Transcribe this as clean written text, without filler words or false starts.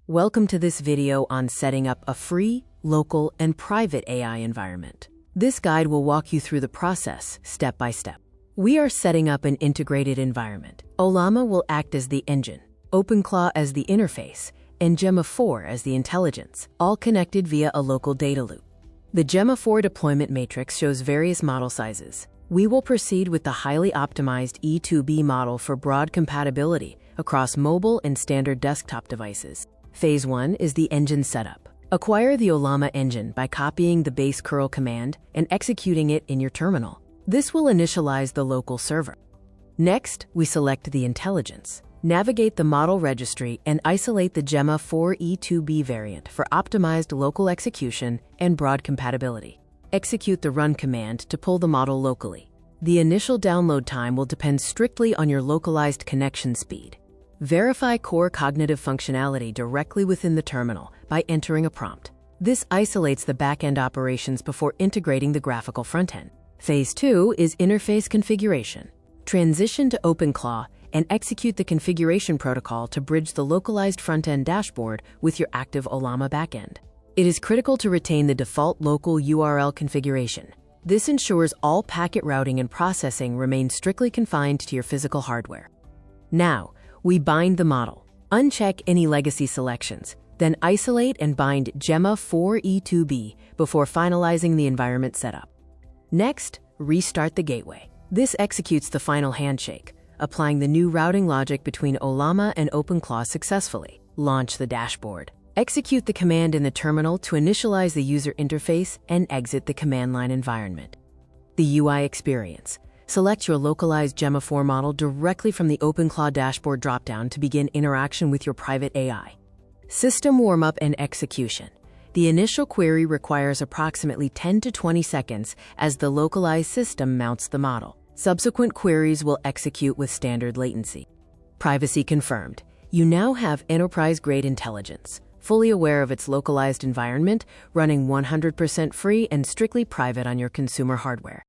Welcome to this video on setting up a free, local, and private AI environment. This guide will walk you through the process, step by step. We are setting up an integrated environment. Ollama will act as the engine, OpenClaw as the interface, and Gemma 4 as the intelligence, all connected via a local data loop. The Gemma 4 deployment matrix shows various model sizes. We will proceed with the highly optimized E2B model for broad compatibility across mobile and standard desktop devices. Phase 1 is the engine setup. Acquire the Ollama engine by copying the base curl command and executing it in your terminal. This will initialize the local server. Next, we select the intelligence. Navigate the model registry and isolate the Gemma 4 E2B variant for optimized local execution and broad compatibility. Execute the run command to pull the model locally. The initial download time will depend strictly on your localized connection speed. Verify core cognitive functionality directly within the terminal by entering a prompt. This isolates the back-end operations before integrating the graphical front-end. Phase 2 is interface configuration. Transition to OpenClaw and execute the configuration protocol to bridge the localized front-end dashboard with your active Ollama backend. It is critical to retain the default local URL configuration. This ensures all packet routing and processing remain strictly confined to your physical hardware. Now, we bind the model. Uncheck any legacy selections, then isolate and bind Gemma 4 E2B before finalizing the environment setup. Next, restart the gateway. This executes the final handshake, applying the new routing logic between Ollama and OpenClaw successfully. Launch the dashboard. Execute the command in the terminal to initialize the user interface and exit the command line environment. The UI experience. Select your localized Gemma 4 model directly from the OpenClaw dashboard dropdown to begin interaction with your private AI. System warm-up and execution. The initial query requires approximately 10 to 20 seconds as the localized system mounts the model. Subsequent queries will execute with standard latency. Privacy confirmed. You now have enterprise-grade intelligence, fully aware of its localized environment, running 100% free and strictly private on your consumer hardware.